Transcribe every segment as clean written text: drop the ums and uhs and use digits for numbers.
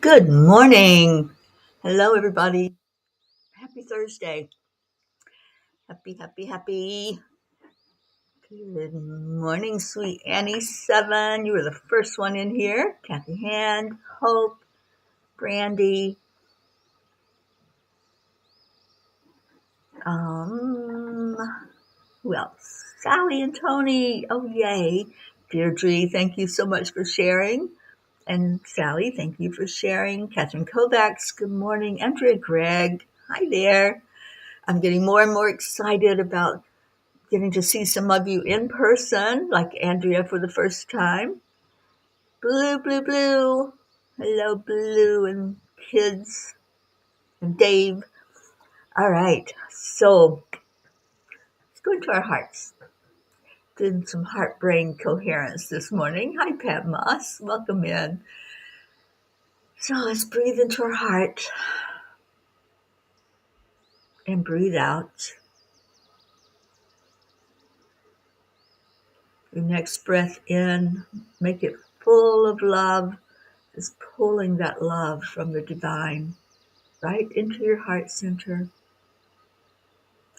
Good morning. Hello, everybody. Happy Thursday. Happy. Good morning, sweet Annie 7. You were the first one in here. Kathy Hand, Hope, Brandy. Who else? Sally and Tony. Oh, yay. Deirdre, thank you so much for sharing. And Sally, thank you for sharing. Catherine Kovacs, good morning. Andrea Gregg, hi there. I'm getting more and more excited about getting to see some of you in person, like Andrea for the first time. Blue. Hello, Blue and kids and Dave. All right, so let's go into our hearts. Did some heart-brain coherence this morning. Hi, Pat Moss. Welcome in. So let's breathe into our heart and breathe out. Your next breath in, make it full of love, just pulling that love from the divine right into your heart center.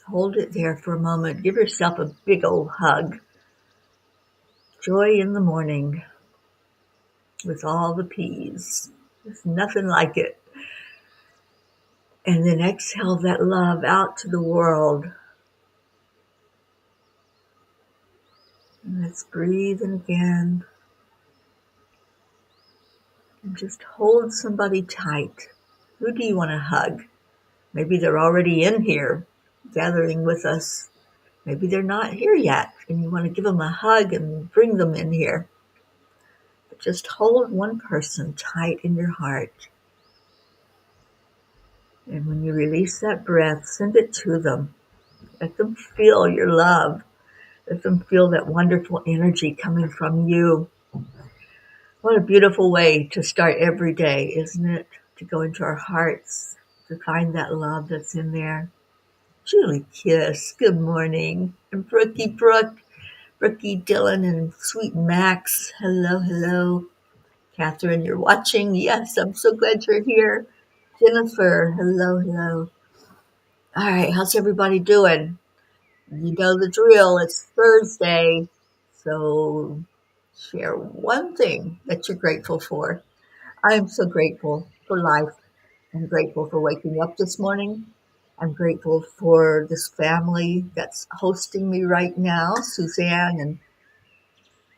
Hold it there for a moment. Give yourself a big old hug. Joy in the morning with all the P's. There's nothing like it. And then exhale that love out to the world. And let's breathe in again. And just hold somebody tight. Who do you want to hug? Maybe they're already in here gathering with us. Maybe they're not here yet and you want to give them a hug and bring them in here. But just hold one person tight in your heart. And when you release that breath, send it to them. Let them feel your love. Let them feel that wonderful energy coming from you. What a beautiful way to start every day, isn't it? To go into our hearts, to find that love that's in there. Julie Kiss, good morning. And Brookie Dylan and Sweet Max, hello. Catherine, you're watching. Yes, I'm so glad you're here. Jennifer, hello. All right, how's everybody doing? You know the drill. It's Thursday. So share one thing that you're grateful for. I'm so grateful for life. I'm grateful for waking up this morning. I'm grateful for this family that's hosting me right now, Suzanne and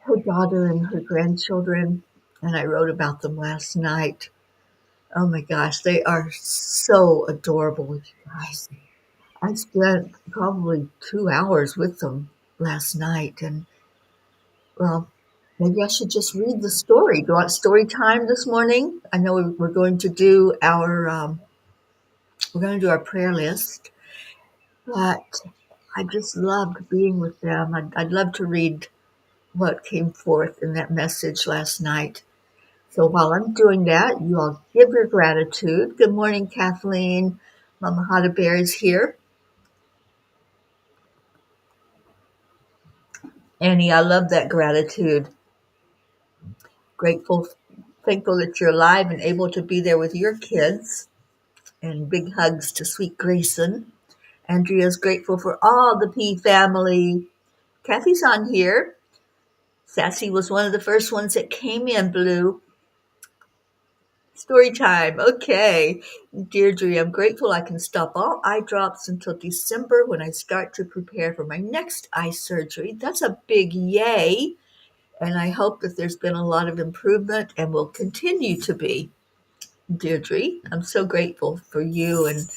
her daughter and her grandchildren. And I wrote about them last night. Oh my gosh, they are so adorable, you guys. I spent probably 2 hours with them last night, and well, maybe I should just read the story. Do you want story time this morning? I know we're going to do our prayer list, but I just loved being with them. I'd love to read what came forth in that message last night. So while I'm doing that, you all give your gratitude. Good morning, Kathleen. Mama Hada Bear is here. Annie, I love that gratitude. Thankful that you're alive and able to be there with your kids. And big hugs to sweet Grayson. Andrea's grateful for all the P family. Kathy's on here. Sassy was one of the first ones that came in, Blue. Story time. Okay. Deirdre, I'm grateful I can stop all eye drops until December when I start to prepare for my next eye surgery. That's a big yay. And I hope that there's been a lot of improvement and will continue to be. Deirdre, I'm so grateful for you and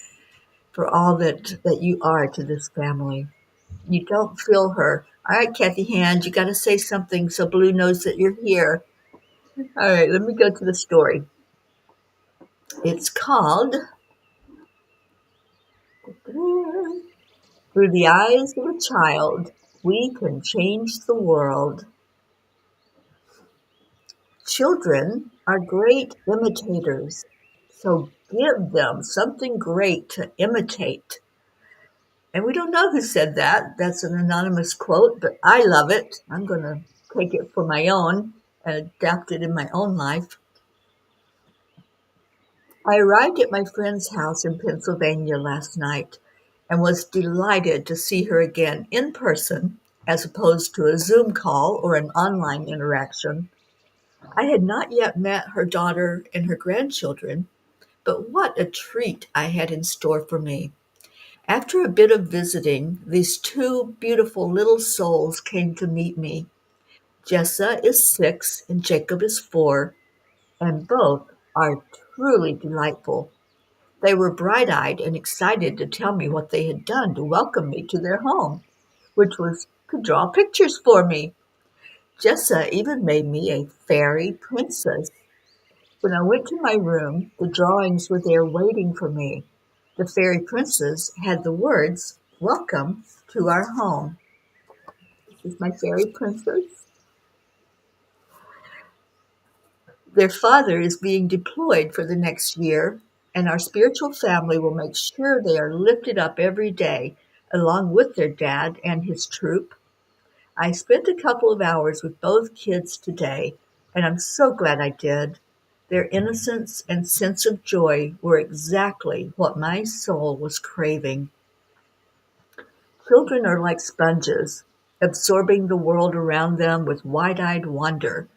for all that you are to this family. You don't feel her. All right, Kathy Hand, you got to say something so Blue knows that you're here. All right, let me go to the story. It's called Through the Eyes of a Child, We Can Change the World. Children are great imitators, so give them something great to imitate. And we don't know who said that. That's an anonymous quote, but I love it. I'm going to take it for my own and adapt it in my own life. I arrived at my friend's house in Pennsylvania last night and was delighted to see her again in person as opposed to a Zoom call or an online interaction. I had not yet met her daughter and her grandchildren, but what a treat I had in store for me. After a bit of visiting, these two beautiful little souls came to meet me. Jessa is 6 and Jacob is 4, and both are truly delightful. They were bright-eyed and excited to tell me what they had done to welcome me to their home, which was to draw pictures for me. Jessa even made me a fairy princess. When I went to my room, the drawings were there waiting for me. The fairy princess had the words, "Welcome to our home." This is my fairy princess. Their father is being deployed for the next year, and our spiritual family will make sure they are lifted up every day, along with their dad and his troop. I spent a couple of hours with both kids today, and I'm so glad I did. Their innocence and sense of joy were exactly what my soul was craving. Children are like sponges, absorbing the world around them with wide-eyed wonder.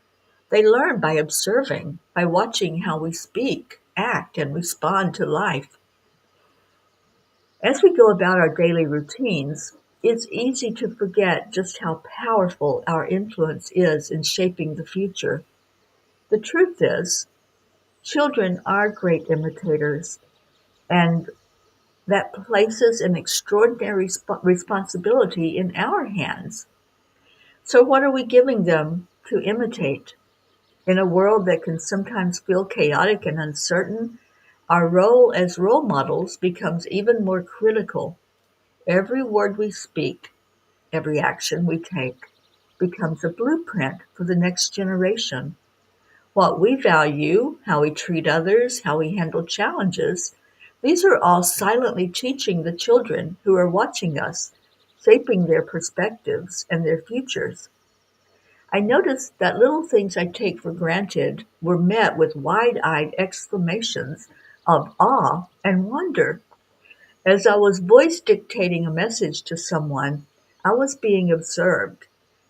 They learn by observing, by watching how we speak, act, and respond to life. As we go about our daily routines, it's easy to forget just how powerful our influence is in shaping the future. The truth is, children are great imitators, and that places an extraordinary responsibility in our hands. So, what are we giving them to imitate? In a world that can sometimes feel chaotic and uncertain, our role as role models becomes even more critical. Every word we speak, every action we take, becomes a blueprint for the next generation. What we value, how we treat others, how we handle challenges, these are all silently teaching the children who are watching us, shaping their perspectives and their futures. I noticed that little things I take for granted were met with wide-eyed exclamations of awe and wonder. As I was voice dictating a message to someone, I was being observed,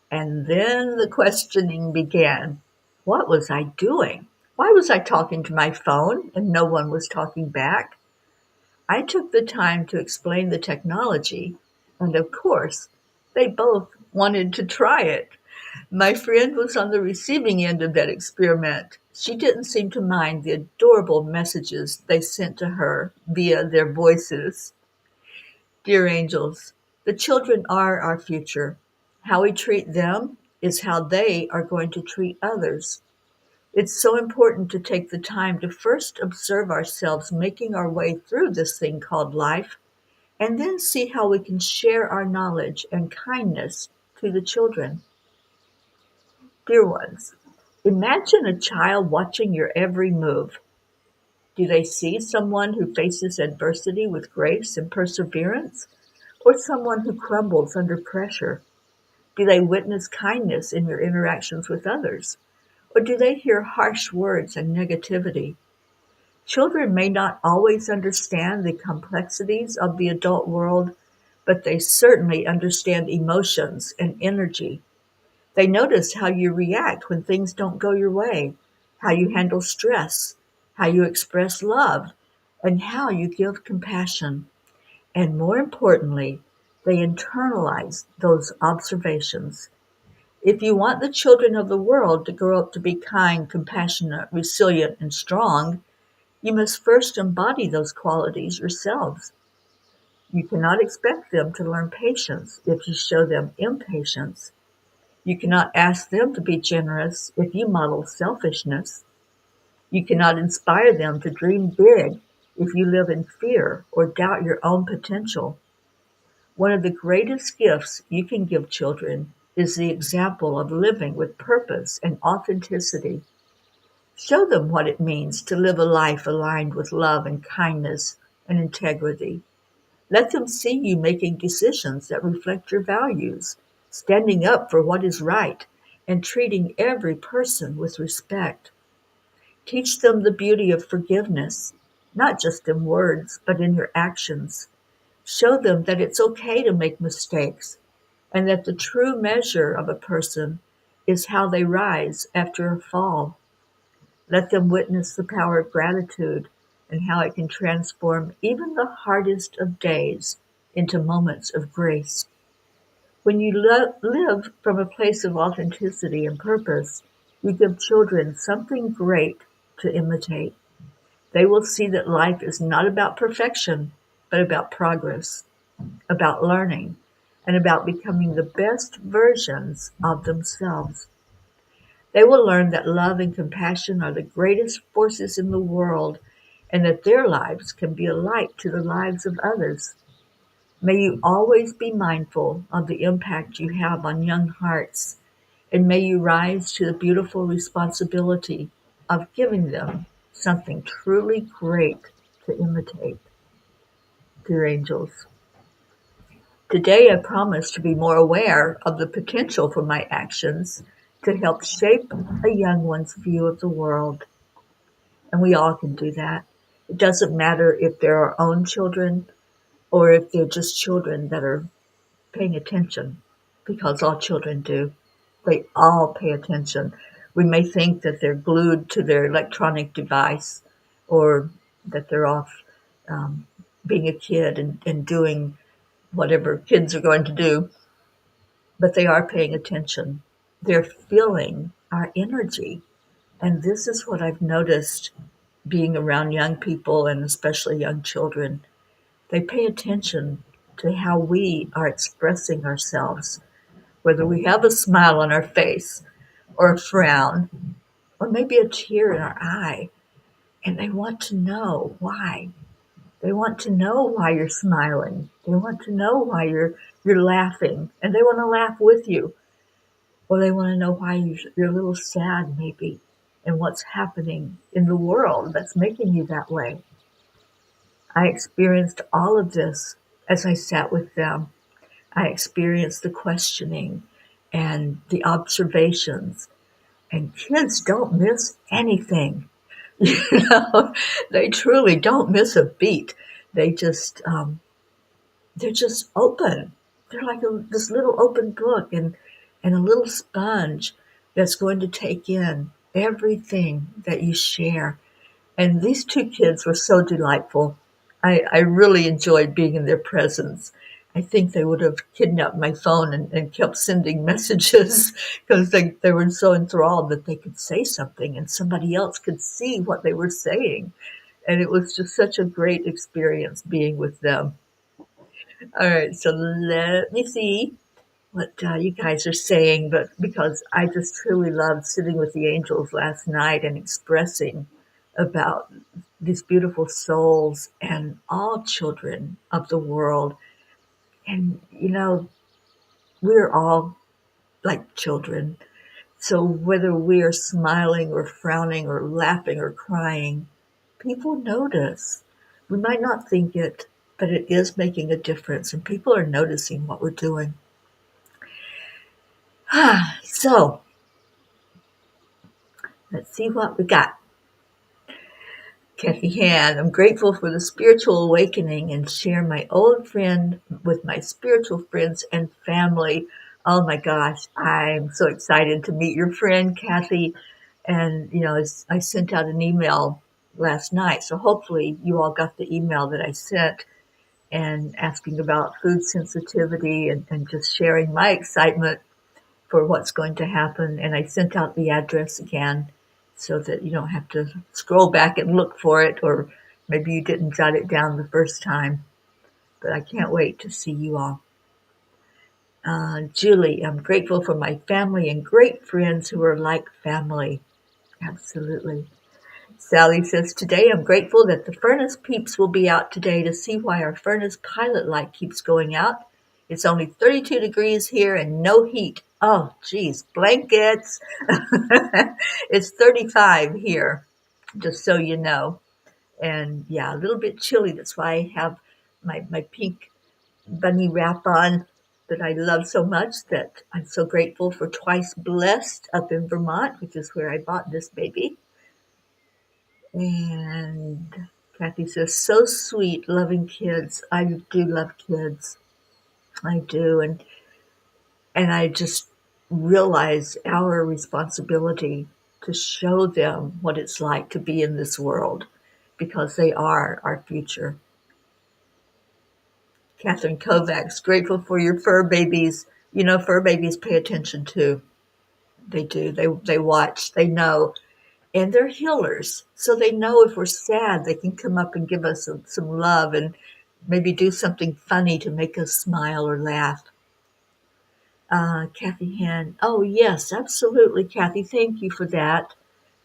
and then the questioning began. What was I doing? Why was I talking to my phone and no one was talking back? I took the time to explain the technology, and of course, they both wanted to try it. My friend was on the receiving end of that experiment. She didn't seem to mind the adorable messages they sent to her via their voices. Dear angels, the children are our future. How we treat them is how they are going to treat others. It's so important to take the time to first observe ourselves making our way through this thing called life, and then see how we can share our knowledge and kindness to the children. Dear ones, imagine a child watching your every move. Do they see someone who faces adversity with grace and perseverance, or someone who crumbles under pressure? Do they witness kindness in your interactions with others, or do they hear harsh words and negativity? Children may not always understand the complexities of the adult world, but they certainly understand emotions and energy. They notice how you react when things don't go your way, how you handle stress, how you express love, and how you give compassion. And more importantly, they internalize those observations. If you want the children of the world to grow up to be kind, compassionate, resilient, and strong, you must first embody those qualities yourselves. You cannot expect them to learn patience if you show them impatience. You cannot ask them to be generous if you model selfishness. You cannot inspire them to dream big if you live in fear or doubt your own potential. One of the greatest gifts you can give children is the example of living with purpose and authenticity. Show them what it means to live a life aligned with love and kindness and integrity. Let them see you making decisions that reflect your values, standing up for what is right, and treating every person with respect. Teach them the beauty of forgiveness, not just in words, but in your actions. Show them that it's okay to make mistakes and that the true measure of a person is how they rise after a fall. Let them witness the power of gratitude and how it can transform even the hardest of days into moments of grace. When you live from a place of authenticity and purpose, you give children something great to imitate. They will see that life is not about perfection, but about progress, about learning, and about becoming the best versions of themselves. They will learn that love and compassion are the greatest forces in the world and that their lives can be a light to the lives of others. May you always be mindful of the impact you have on young hearts, and may you rise to the beautiful responsibility of giving them something truly great to imitate. Dear angels, today I promise to be more aware of the potential for my actions to help shape a young one's view of the world. And we all can do that. It doesn't matter if they're our own children or if they're just children that are paying attention, because all children do. They all pay attention. We may think that they're glued to their electronic device or that they're off being a kid and doing whatever kids are going to do, but they are paying attention. They're feeling our energy. And this is what I've noticed being around young people and especially young children. They pay attention to how we are expressing ourselves, whether we have a smile on our face or a frown or maybe a tear in our eye. And they want to know why. They want to know why you're smiling. They want to know why you're laughing, and they want to laugh with you. Or they want to know why you're a little sad maybe and what's happening in the world that's making you that way. I experienced all of this as I sat with them. I experienced the questioning and the observations. And kids don't miss anything. You know, they truly don't miss a beat. They just, they're just open. They're like this little open book and a little sponge that's going to take in everything that you share. And these two kids were so delightful. I really enjoyed being in their presence. I think they would have kidnapped my phone and kept sending messages because they were so enthralled that they could say something and somebody else could see what they were saying. And it was just such a great experience being with them. All right, so let me see what you guys are saying, but because I just truly loved sitting with the angels last night and expressing about these beautiful souls and all children of the world. And, you know, we're all like children. So whether we are smiling or frowning or laughing or crying, people notice. We might not think it, but it is making a difference, and people are noticing what we're doing. So let's see what we got. Kathy Han, I'm grateful for the spiritual awakening and share my old friend with my spiritual friends and family. Oh my gosh, I'm so excited to meet your friend, Kathy. And, you know, I sent out an email last night, so hopefully you all got the email that I sent and asking about food sensitivity and just sharing my excitement for what's going to happen. And I sent out the address again so that you don't have to scroll back and look for it, or maybe you didn't jot it down the first time. But I can't wait to see you all. Julie, I'm grateful for my family and great friends who are like family. Absolutely. Sally says, today I'm grateful that the furnace peeps will be out today to see why our furnace pilot light keeps going out. It's only 32 degrees here and no heat. Oh, geez, blankets. It's 35 here, just so you know. And yeah, a little bit chilly. That's why I have my pink bunny wrap on that I love so much, that I'm so grateful for Twice Blessed up in Vermont, which is where I bought this baby. And Kathy says, so sweet, loving kids. I do love kids. I do. And I just realize our responsibility to show them what it's like to be in this world because they are our future. Catherine Kovacs, grateful for your fur babies. You know, fur babies pay attention too. They do. They watch. They know. And they're healers. So they know if we're sad, they can come up and give us some love and maybe do something funny to make us smile or laugh. Kathy Han. Oh, yes, absolutely, Kathy. Thank you for that.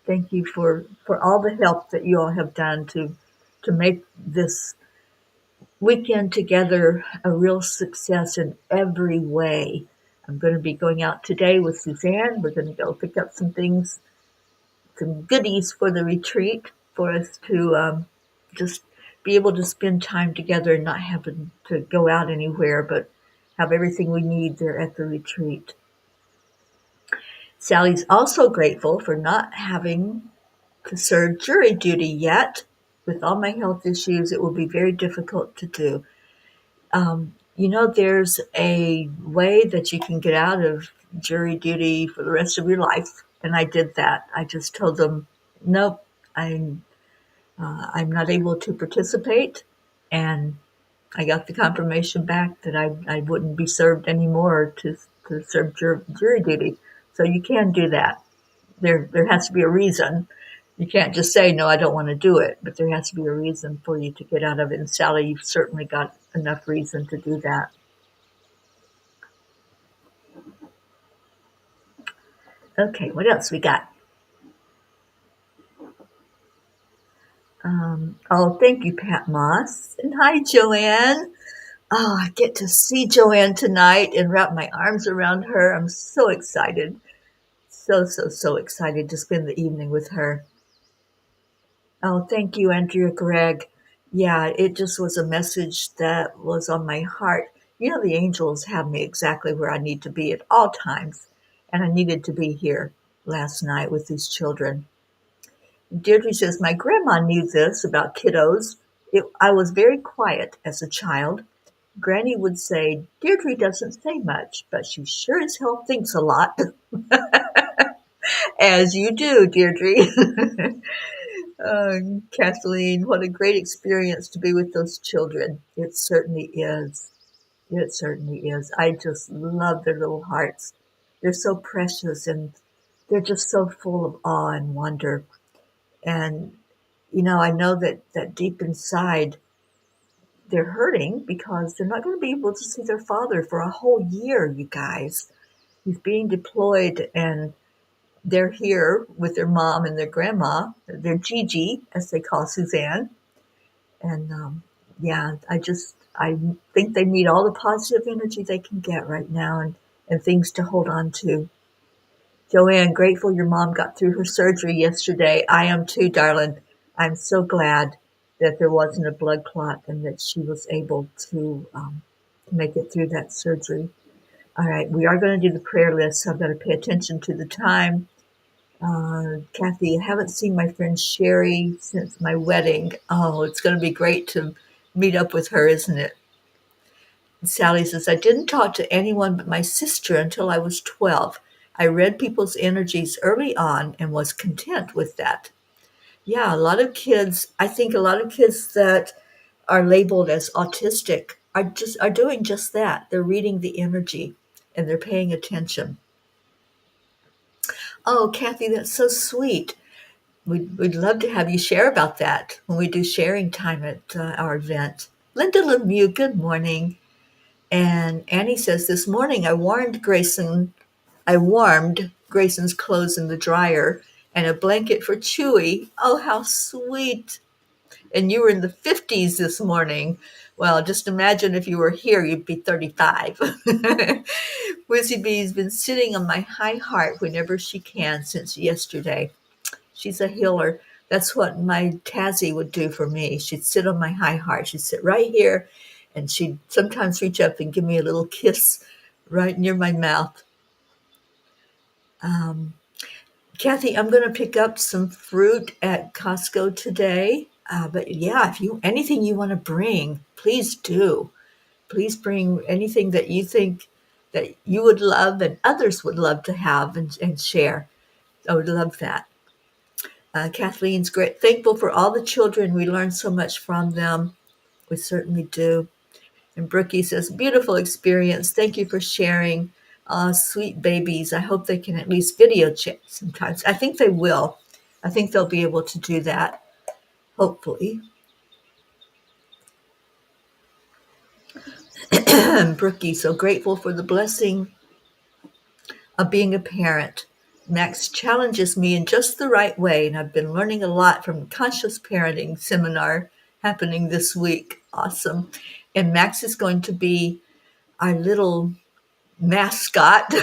Thank you for all the help that you all have done to make this weekend together a real success in every way. I'm going to be going out today with Suzanne. We're going to go pick up some things, some goodies for the retreat for us to just be able to spend time together and not having to go out anywhere, but have everything we need there at the retreat. Sally's also grateful for not having to serve jury duty yet. With all my health issues, it will be very difficult to do. There's a way that you can get out of jury duty for the rest of your life, and I did that. I just told them, nope, I'm not able to participate, and I got the confirmation back that I wouldn't be served anymore to serve jury duty. So you can do that. There has to be a reason. You can't just say, no, I don't want to do it, but there has to be a reason for you to get out of it. And Sally, you've certainly got enough reason to do that. Okay, what else we got? Thank you, Pat Moss. And hi, Joanne. Oh, I get to see Joanne tonight and wrap my arms around her. I'm so excited. So excited to spend the evening with her. Oh, thank you, Andrea Gregg. Yeah, it just was a message that was on my heart. You know, the angels have me exactly where I need to be at all times. And I needed to be here last night with these children. Deirdre says, my grandma knew this about kiddos. I was very quiet as a child. Granny would say, Deirdre doesn't say much, but she sure as hell thinks a lot. As you do, Deirdre. Kathleen, what a great experience to be with those children. It certainly is. It certainly is. I just love their little hearts. They're so precious and they're just so full of awe and wonder. And, I know that deep inside they're hurting because they're not going to be able to see their father for a whole year, you guys. He's being deployed and they're here with their mom and their grandma, their Gigi, as they call Suzanne. And I think they need all the positive energy they can get right now and things to hold on to. Joanne, grateful your mom got through her surgery yesterday. I am too, darling. I'm so glad that there wasn't a blood clot and that she was able to make it through that surgery. All right, we are going to do the prayer list, so I've got to pay attention to the time. Kathy, I haven't seen my friend Sherry since my wedding. Oh, it's going to be great to meet up with her, isn't it? And Sally says, I didn't talk to anyone but my sister until I was 12. I read people's energies early on and was content with that. Yeah, I think a lot of kids that are labeled as autistic are doing just that. They're reading the energy and they're paying attention. Oh, Kathy, that's so sweet. We'd love to have you share about that when we do sharing time at our event. Linda Lemieux, good morning. And Annie says, this morning I warmed Grayson's clothes in the dryer and a blanket for Chewy. Oh, how sweet. And you were in the 50s this morning. Well, just imagine if you were here, you'd be 35. Wizzy Bee's been sitting on my high heart whenever she can since yesterday. She's a healer. That's what my Tazzy would do for me. She'd sit on my high heart. She'd sit right here, and she'd sometimes reach up and give me a little kiss right near my mouth. Kathy, I'm going to pick up some fruit at Costco today. But yeah, if you anything you want to bring, please do. Please bring anything that you think that you would love and others would love to have and share. I would love that. Kathleen's great. Thankful for all the children. We learn so much from them. We certainly do. And Brookie says, beautiful experience. Thank you for sharing. Sweet babies. I hope they can at least video chat sometimes. I think they will. I think they'll be able to do that, hopefully. Brookie, so grateful for the blessing of being a parent. Max challenges me in just the right way, and I've been learning a lot from the conscious parenting seminar happening this week. Awesome. And Max is going to be our little mascot,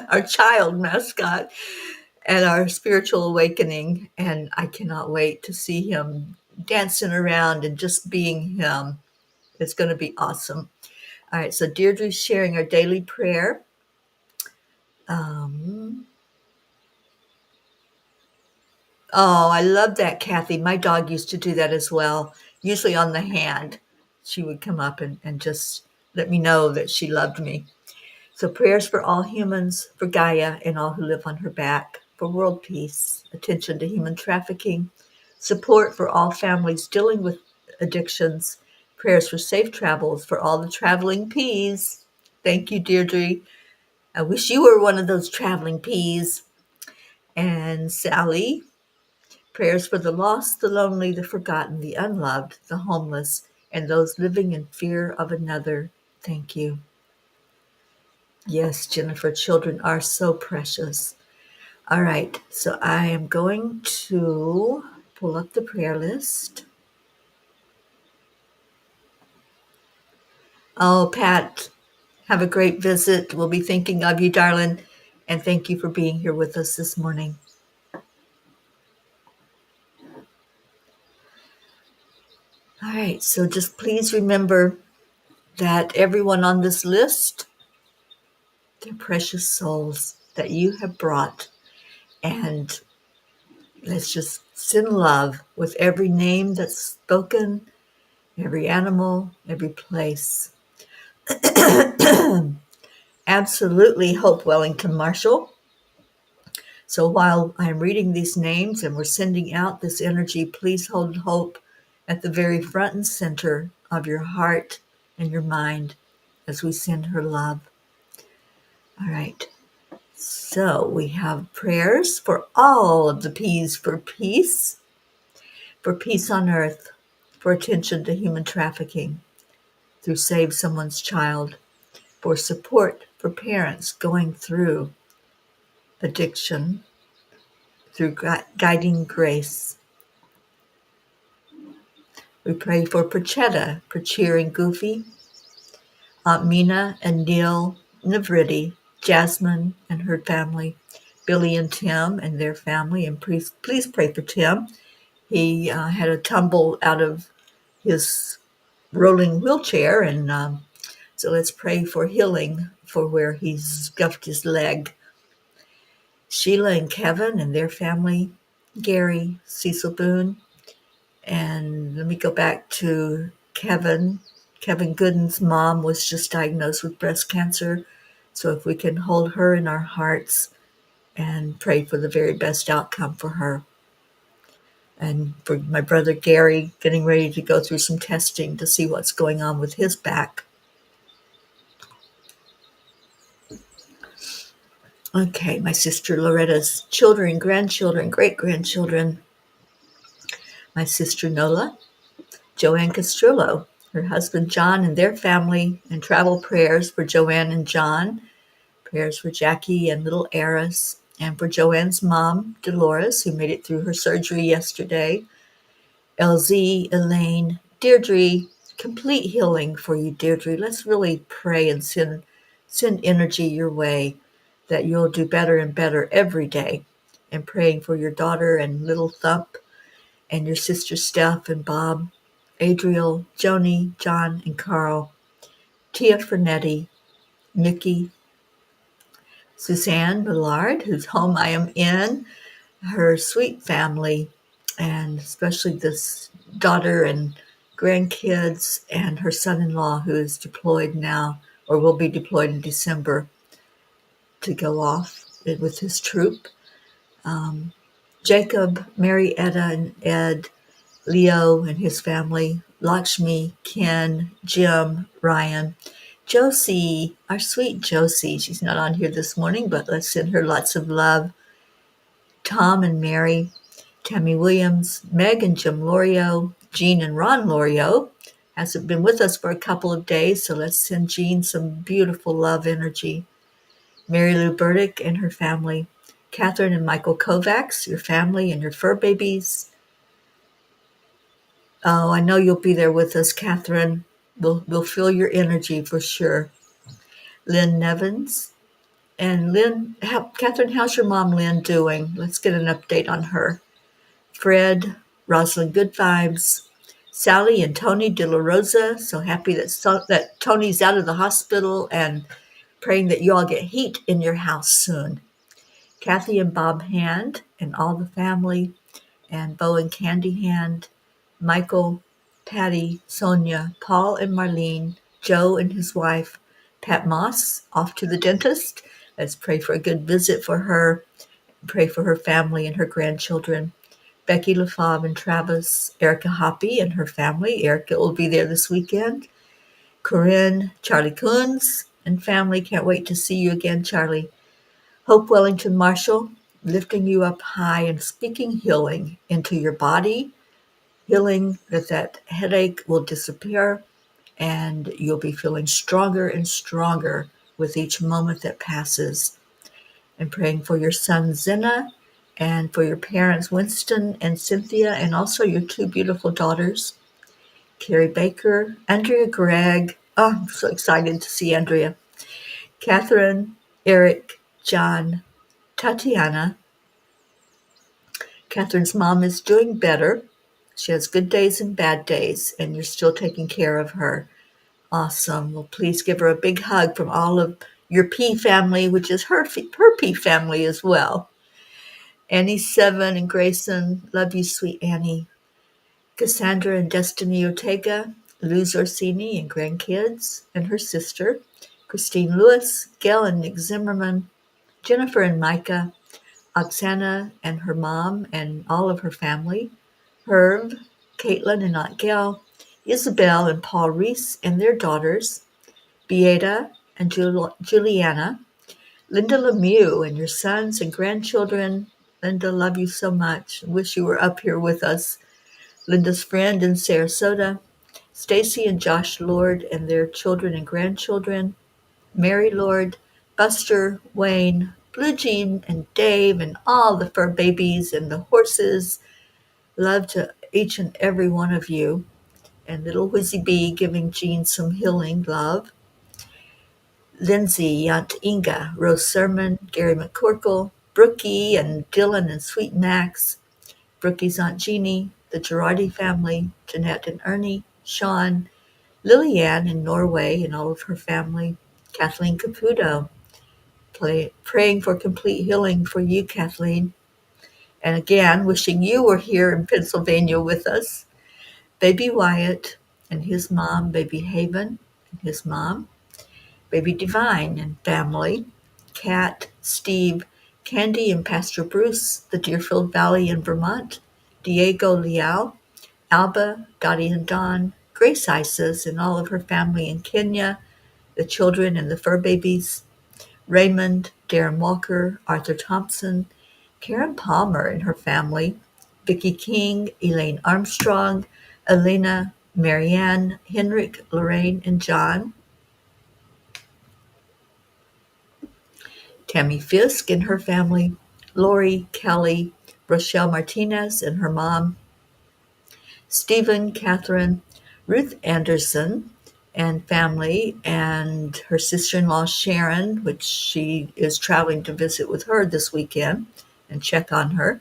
our child mascot at our spiritual awakening. And I cannot wait to see him dancing around and just being him. It's going to be awesome. All right, so Deirdre's sharing our daily prayer. Oh, I love that, Kathy. My dog used to do that as well, usually on the hand. She would come up and just let me know that she loved me. So prayers for all humans, for Gaia and all who live on her back, for world peace, attention to human trafficking, support for all families dealing with addictions, prayers for safe travels for all the traveling peas. Thank you, Deirdre. I wish you were one of those traveling peas. And Sally, prayers for the lost, the lonely, the forgotten, the unloved, the homeless, and those living in fear of another. Thank you. Yes, Jennifer, children are so precious. All right, so I am going to pull up the prayer list. Oh, Pat, have a great visit. We'll be thinking of you, darling, and thank you for being here with us this morning. All right, so just please remember that everyone on this list, they're precious souls that you have brought. And let's just send love with every name that's spoken, every animal, every place. Absolutely, Hope Wellington Marshall. So while I'm reading these names and we're sending out this energy, please hold hope at the very front and center of your heart and your mind as we send her love. All right. So we have prayers for all of the P's for peace on earth, for attention to human trafficking through Save Someone's Child, for support for parents going through addiction through guiding grace. We pray for Prachetta, Prachir and Goofy, Aunt Mina and Neil Navriti, Jasmine and her family, Billy and Tim and their family, and please pray for Tim. He had a tumble out of his rolling wheelchair, and so let's pray for healing for where he scuffed his leg. Sheila and Kevin and their family, Gary, Cecil Boone, and let me go back to Kevin. Kevin Gooden's mom was just diagnosed with breast cancer, so if we can hold her in our hearts and pray for the very best outcome for her. And for my brother Gary, getting ready to go through some testing to see what's going on with his back. Okay, my sister Loretta's children, grandchildren, great-grandchildren. My sister Nola, Joanne Castrillo, her husband John and their family, and travel prayers for Joanne and John, prayers for Jackie and little Eris, and for Joanne's mom, Dolores, who made it through her surgery yesterday. LZ, Elaine, Deirdre, complete healing for you, Deirdre. Let's really pray and send energy your way that you'll do better and better every day. And praying for your daughter and little Thump and your sister Steph and Bob, Adriel, Joni, John, and Carl, Tia Fernetti, Mickey, Suzanne Millard, whose home I am in, her sweet family, and especially this daughter and grandkids, and her son-in-law, who is deployed now or will be deployed in December to go off with his troop. Jacob, Mary, Etta, and Ed, Leo and his family, Lakshmi, Ken, Jim, Ryan, Josie, our sweet Josie. She's not on here this morning, but let's send her lots of love. Tom and Mary, Tammy Williams, Meg and Jim Lorio, Jean and Ron Lorio. Hasn't been with us for a couple of days, so let's send Jean some beautiful love energy. Mary Lou Burdick and her family, Catherine and Michael Kovacs, your family and your fur babies. Oh, I know you'll be there with us, Catherine. We'll feel your energy for sure. Lynn Nevins. And Lynn, Catherine, how's your mom, Lynn, doing? Let's get an update on her. Fred, Rosalind Good Vibes, Sally and Tony De La Rosa. So happy that Tony's out of the hospital and praying that you all get heat in your house soon. Kathy and Bob Hand and all the family, and Bo and Candy Hand, Michael, Patty, Sonia, Paul and Marlene, Joe and his wife, Pat Moss, off to the dentist. Let's pray for a good visit for her. Pray for her family and her grandchildren. Becky LaFave and Travis, Erica Hoppy and her family. Erica will be there this weekend. Corinne, Charlie Coons and family. Can't wait to see you again, Charlie. Hope Wellington Marshall, lifting you up high and speaking healing into your body, healing that headache will disappear and you'll be feeling stronger and stronger with each moment that passes. And praying for your son, Zena, and for your parents, Winston and Cynthia, and also your two beautiful daughters, Carrie Baker, Andrea Gregg. Oh, I'm so excited to see Andrea. Catherine, Eric, John, Tatiana. Catherine's mom is doing better. She has good days and bad days, and you're still taking care of her. Awesome. Well, please give her a big hug from all of your P family, which is her P family as well. Annie Seven and Grayson, love you, sweet Annie. Cassandra and Destiny Ortega, Luz Orsini and grandkids, and her sister. Christine Lewis, Gail and Nick Zimmerman, Jennifer and Micah, Oksana and her mom and all of her family, Herb, Caitlin and Aunt Gail, Isabel and Paul Reese and their daughters, Beata and Juliana, Linda Lemieux and your sons and grandchildren. Linda, love you so much. Wish you were up here with us. Linda's friend in Sarasota, Stacy and Josh Lord and their children and grandchildren, Mary Lord, Buster, Wayne, Blue Jean and Dave and all the fur babies and the horses. Love to each and every one of you. And little Whizzy Bee giving Jean some healing love. Lindsay, Aunt Inga, Rose Sermon, Gary McCorkle, Brookie and Dylan and Sweet Max, Brookie's Aunt Jeannie, the Girardi family, Jeanette and Ernie, Sean, Lillian in Norway and all of her family, Kathleen Caputo, praying for complete healing for you, Kathleen. And again, wishing you were here in Pennsylvania with us. Baby Wyatt and his mom, Baby Haven and his mom, Baby Divine and family, Kat, Steve, Candy and Pastor Bruce, the Deerfield Valley in Vermont, Diego Leal, Alba, Dottie and Don, Grace Isis and all of her family in Kenya, the children and the fur babies, Raymond, Darren Walker, Arthur Thompson, Karen Palmer and her family, Vicki King, Elaine Armstrong, Elena, Marianne, Henrik, Lorraine, and John, Tammy Fisk and her family, Lori, Kelly, Rochelle Martinez and her mom, Stephen, Catherine, Ruth Anderson and family, and her sister-in-law Sharon, which she is traveling to visit with her this weekend and check on her.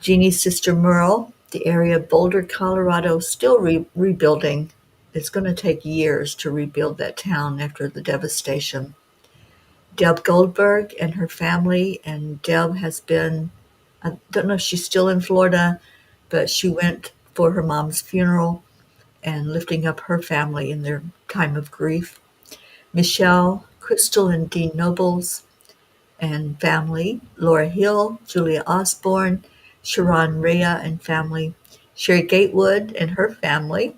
Jeannie's sister Merle, the area of Boulder, Colorado, still rebuilding. It's going to take years to rebuild that town after the devastation. Deb Goldberg and her family, and Deb has been, I don't know if she's still in Florida, but she went for her mom's funeral and lifting up her family in their time of grief. Michelle, Crystal and Dean Nobles and family, Laura Hill, Julia Osborne, Sharon Rhea and family, Sherry Gatewood and her family,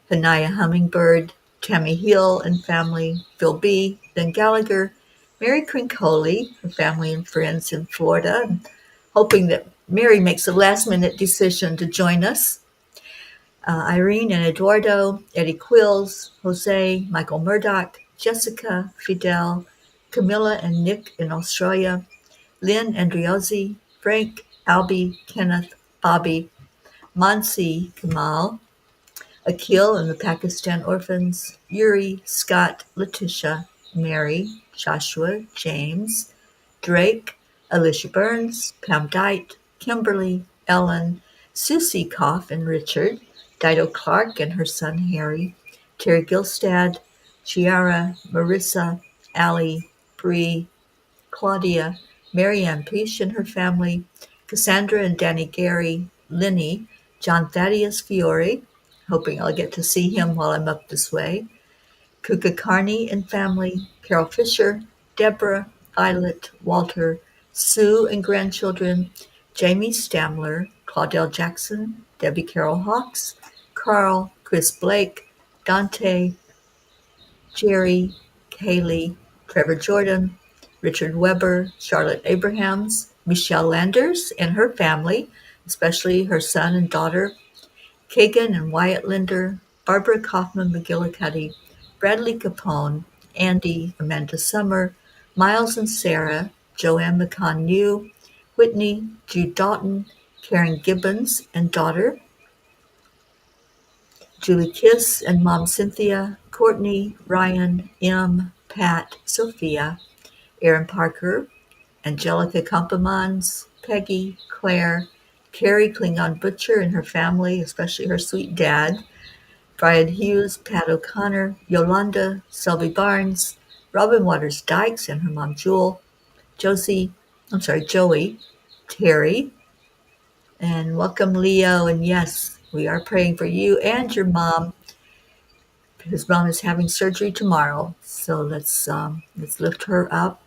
Hanaya Hummingbird, Tammy Hill and family, Phil B., Ben Gallagher, Mary Crincoli, her family and friends in Florida, and hoping that Mary makes a last-minute decision to join us. Irene and Eduardo, Eddie Quills, Jose, Michael Murdoch, Jessica, Fidel, Camilla and Nick in Australia, Lynn Andriozzi, Frank, Albie, Kenneth, Bobby, Mansi, Kamal, Akil and the Pakistan orphans, Yuri, Scott, Letitia, Mary, Joshua, James, Drake, Alicia Burns, Pam Dite, Kimberly, Ellen, Susie Koff and Richard, Dido Clark and her son Harry, Terry Gilstad, Chiara, Marissa, Allie, Bree, Claudia, Marianne Peach and her family, Cassandra and Danny Gary, Linny, John Thaddeus Fiore, hoping I'll get to see him while I'm up this way, Kuka Carney and family, Carol Fisher, Deborah, Violet, Walter, Sue and grandchildren, Jamie Stamler, Claudel Jackson, Debbie Carol Hawks, Carl, Chris Blake, Dante, Jerry, Kaylee, Trevor Jordan, Richard Weber, Charlotte Abrahams, Michelle Landers and her family, especially her son and daughter, Kagan and Wyatt Linder, Barbara Kaufman McGillicuddy, Bradley Capone, Andy, Amanda Summer, Miles and Sarah, Joanne McCann New, Whitney, Jude Doughton, Karen Gibbons and daughter, Julie Kiss and Mom Cynthia, Courtney, Ryan, M, Pat, Sophia, Aaron Parker, Angelica Kompemans, Peggy, Claire, Carrie Klingon Butcher and her family, especially her sweet dad, Brian Hughes, Pat O'Connor, Yolanda, Selby Barnes, Robin Waters Dykes and her mom Jewel, Joey, Terry, and welcome Leo. And yes, we are praying for you and your mom. His mom is having surgery tomorrow, so let's lift her up.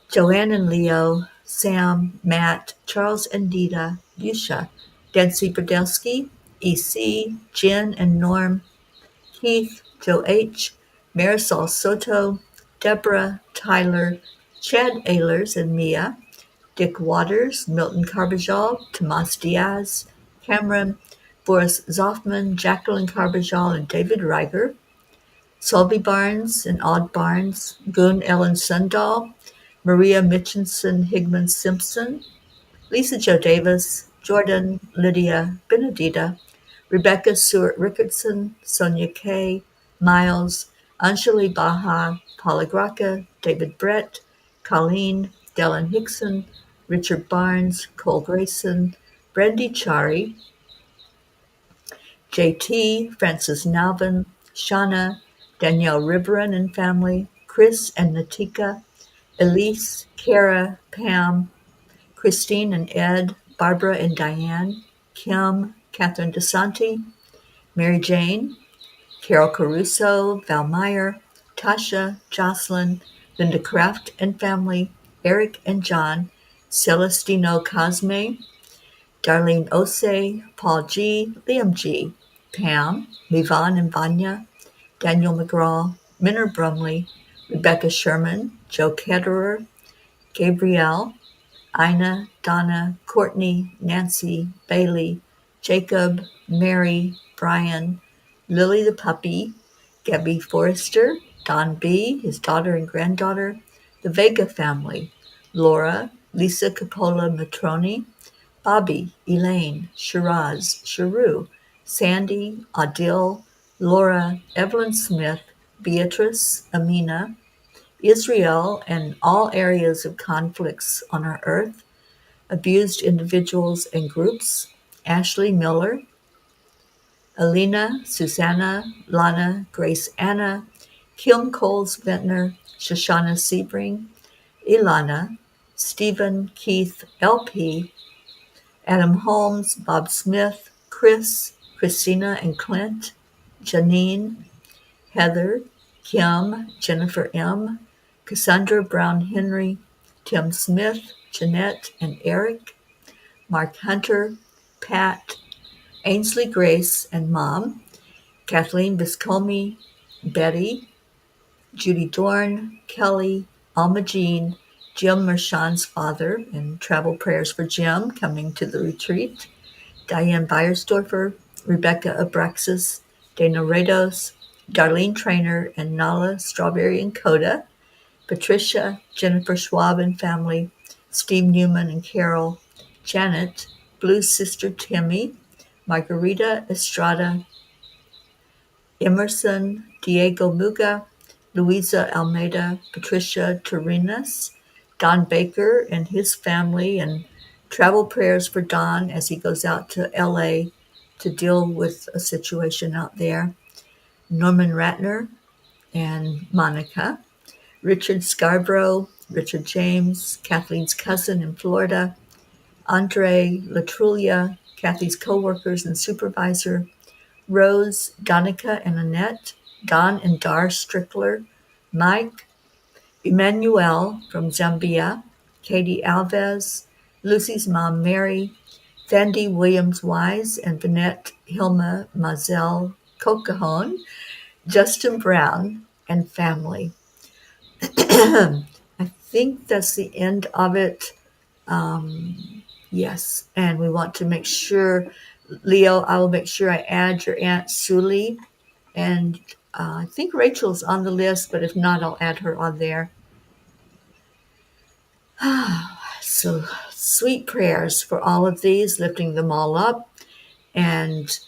Joanne and Leo, Sam, Matt, Charles and Dita, Yusha, Dancy Brodelsky, EC, Jen and Norm, Keith, Joe H., Marisol Soto, Deborah, Tyler, Chad Ehlers and Mia, Dick Waters, Milton Carbajal, Tomas Diaz, Cameron, Boris Zoffman, Jacqueline Carbajal and David Reiger, Solby Barnes and Odd Barnes, Goon Ellen Sundahl, Maria Mitchinson Higman Simpson, Lisa Jo Davis, Jordan, Lydia, Benedita, Rebecca Stewart Rickardson, Sonia Kay, Miles, Anjali Baha, Paula Graca, David Brett, Colleen, Dylan Hickson, Richard Barnes, Cole Grayson, Brandy Chari, JT, Francis Nalvin, Shauna, Danielle Riveron and family, Chris and Natika, Elise, Kara, Pam, Christine and Ed, Barbara and Diane, Kim, Catherine DeSanti, Mary Jane, Carol Caruso, Val Meyer, Tasha, Jocelyn, Linda Kraft and family, Eric and John, Celestino Cosme, Darlene Ose, Paul G., Liam G., Pam, Mivan and Vanya, Daniel McGraw, Minner Brumley, Rebecca Sherman, Joe Ketterer, Gabrielle, Ina, Donna, Courtney, Nancy, Bailey, Jacob, Mary, Brian, Lily the puppy, Gabby Forrester, Don B., his daughter and granddaughter, the Vega family, Laura, Lisa Capola Matroni, Bobby, Elaine, Shiraz, Sharu, Sandy, Adil, Laura, Evelyn Smith, Beatrice, Amina, Israel, and all areas of conflicts on our earth, abused individuals and groups, Ashley Miller, Alina, Susanna, Lana, Grace Anna, Kim Coles Ventnor, Shoshana Sebring, Ilana, Stephen, Keith, LP, Adam Holmes, Bob Smith, Chris, Christina and Clint, Janine, Heather, Kim, Jennifer M., Cassandra Brown Henry, Tim Smith, Jeanette and Eric, Mark Hunter, Pat, Ainsley Grace and Mom, Kathleen Biscomi, Betty, Judy Dorn, Kelly, Alma Jean, Jim Mershon's father, and travel prayers for Jim coming to the retreat, Diane Beiersdorfer, Rebecca Abraxas, Dana Rados, Darlene Trainer and Nala Strawberry and Coda, Patricia, Jennifer Schwab and family, Steve Newman and Carol, Janet, Blue Sister Timmy, Margarita Estrada, Emerson, Diego Muga, Luisa Almeida, Patricia Torinas, Don Baker and his family, and travel prayers for Don as he goes out to LA to deal with a situation out there. Norman Ratner and Monica, Richard Scarborough, Richard James, Kathleen's cousin in Florida, Andre Latrulia, Kathy's coworkers and supervisor, Rose, Donica and Annette, Don and Dar Strickler, Mike, Emmanuel from Zambia, Katie Alves, Lucy's mom Mary, Thandi Williams-Wise and Vanette Hilma Mazel Cocajon, Justin Brown, and family. I think that's the end of it. Yes, and we want to make sure, Leo, I will make sure I add your Aunt Suli, and I think Rachel's on the list, but if not, I'll add her on there. So sweet prayers for all of these, lifting them all up, and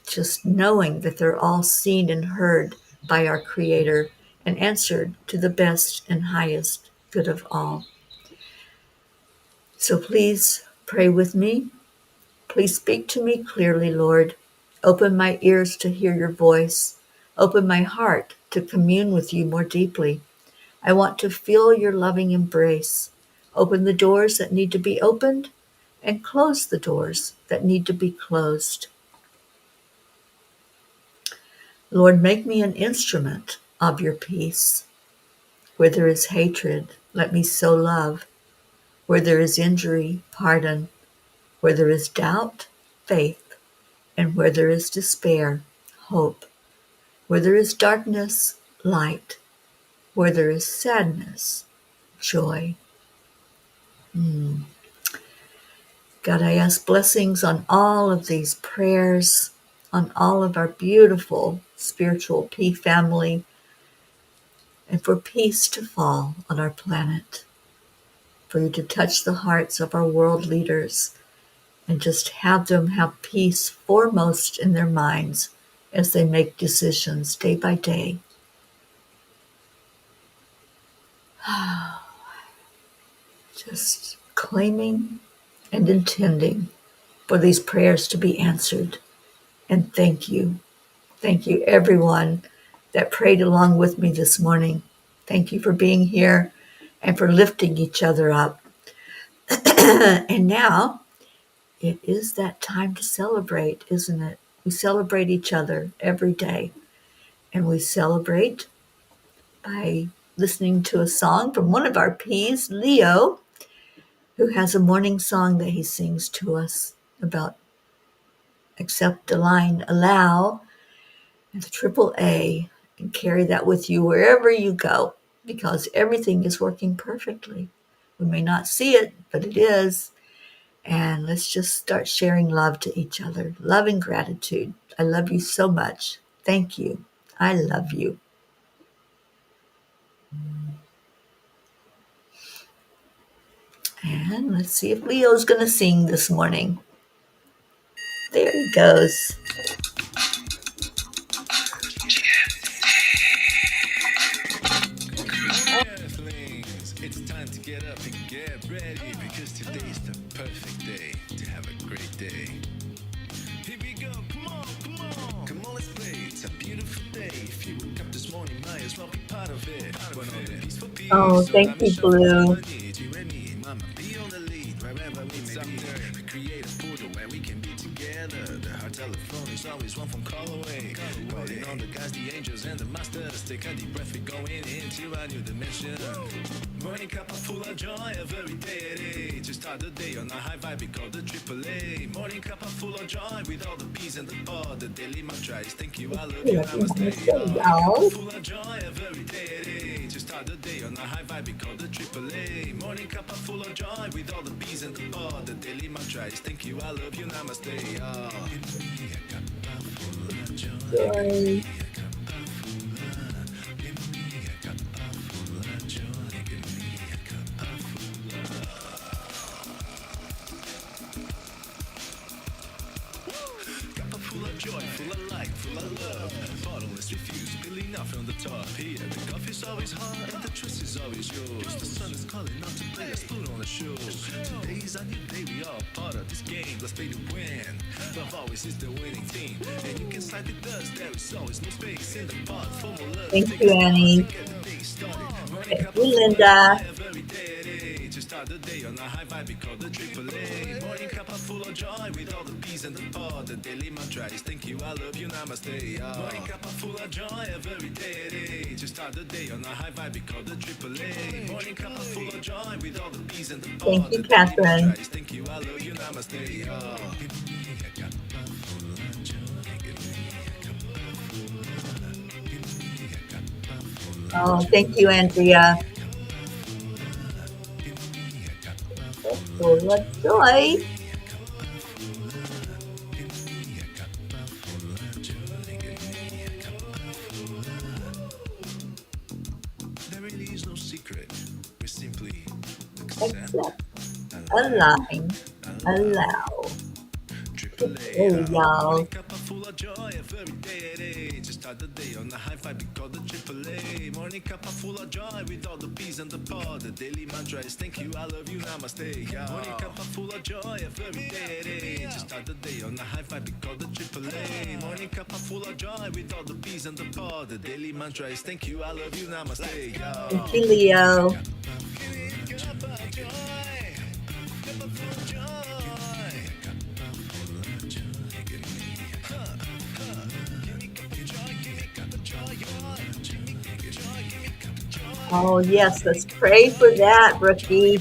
just knowing that they're all seen and heard by our Creator and answered to the best and highest good of all. So please pray with me. Please speak to me clearly, Lord. Open my ears to hear your voice. Open my heart to commune with you more deeply. I want to feel your loving embrace. Open the doors that need to be opened and close the doors that need to be closed. Lord, make me an instrument of your peace. Where there is hatred, let me sow love. Where there is injury, pardon. Where there is doubt, faith. And where there is despair, hope. Where there is darkness, light. Where there is sadness, joy. God, I ask blessings on all of these prayers, on all of our beautiful spiritual P family, and for peace to fall on our planet, for you to touch the hearts of our world leaders and just have them have peace foremost in their minds as they make decisions day by day. Just claiming and intending for these prayers to be answered. And thank you. Thank you, everyone that prayed along with me this morning. Thank you for being here and for lifting each other up. And now it is that time to celebrate, isn't it? We celebrate each other every day. And we celebrate by listening to a song from one of our P's, Leo, who has a morning song that he sings to us about accept, align, allow, and the triple A, and carry that with you wherever you go, because everything is working perfectly. We may not see it, but it is. And let's just start sharing love to each other. Love and gratitude. I love you so much. Thank you. I love you. And let's see if Leo's going to sing this morning. There he goes. It's time to get up and get ready because today's the perfect day to have a great day. Here we go, come on, come on. Come on, let's play. It's a beautiful day. If you woke up this morning, might as well be part of it. Oh, thank you, Blue. You and me, mama, be on the lead wherever we may be. We create a portal where we can be together. The heart is always one phone call away. Calling on the guys, the angels, and the masters. Take a deep breath, we're going into a new dimension. Morning cup full of joy, every day at 8. To start the day on a high vibe, we call the AAA. Morning cup full of joy, with all the peas and the pod. The daily mantra is thank you, I love you, namaste. Morning cup full of joy, every day at 8. To start the day on a high vibe, we call the AAA. Morning cup full of joy, with all the peas and the pod. The daily mantra is thank you, I love you, namaste. Give me a cup full of joy. Joy. Joy, full of light, full of love. Bottomless refuse, spilling off from the top. Here, the coffee's always hot and the trust is always yours. The sun is calling out to play, let's put on a show. Today is a new day, we are part of this game. Let's play to win. Love always is the winning team. And you can slide with us, there is always no space in the pot for more love. Thank you, Annie. Thank you, Linda. To start the day on a high vibe, we call the AAA. Morning cup full of joy, with all the peas and the pod. The daily mantra is thank you, I love you, namaste. Morning cup full of joy, every day at 8. To start the day on a high vibe, we call the AAA. Morning cup full of joy, with all the peas and the pod. Thank you, Catherine. Thank you, I love you, namaste. Give me a cup full of joy. Oh, thank you, Andrea. Full of joy. There really is no secret. We simply accept, Accept, align, allow. Hey, y'all. Cup full of joy every day at 8. To start the day on the high vibe, we call the AAA. Morning cup full of joy, with all the peas and the pod. The daily mantra is thank you, I love you, namaste. Morning cup full of joy every day at 8. To start the day on the high vibe, we call the AAA. Morning cup full of joy, with all the peas and the pod. The daily mantra is thank you, I love you, namaste. Thank you, Leo. Oh, yes, let's pray for that, Rookie.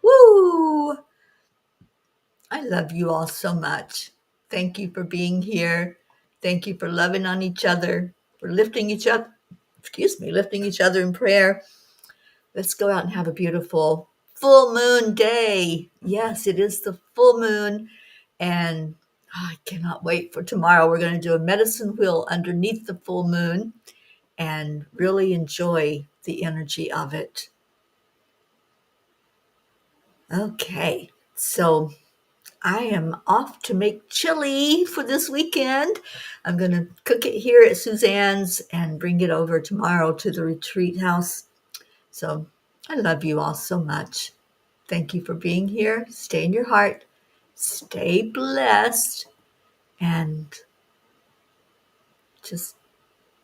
Woo! I love you all so much. Thank you for being here. Thank you for loving on each other, for lifting each other in prayer. Let's go out and have a beautiful full moon day. Yes, it is the full moon. And I cannot wait for tomorrow. We're going to do a medicine wheel underneath the full moon and really enjoy the energy of it. Okay, so I am off to make chili for this weekend. I'm going to cook it here at Suzanne's and bring it over tomorrow to the retreat house. So I love you all so much. Thank you for being here. Stay in your heart. Stay blessed. And just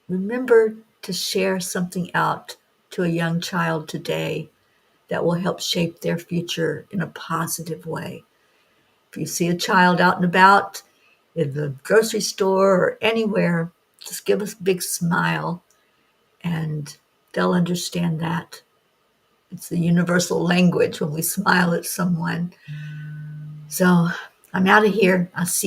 remember to share something out to a young child today that will help shape their future in a positive way. If you see a child out and about in the grocery store or anywhere, just give us a big smile and they'll understand that. It's the universal language when we smile at someone. So I'm out of here. I'll see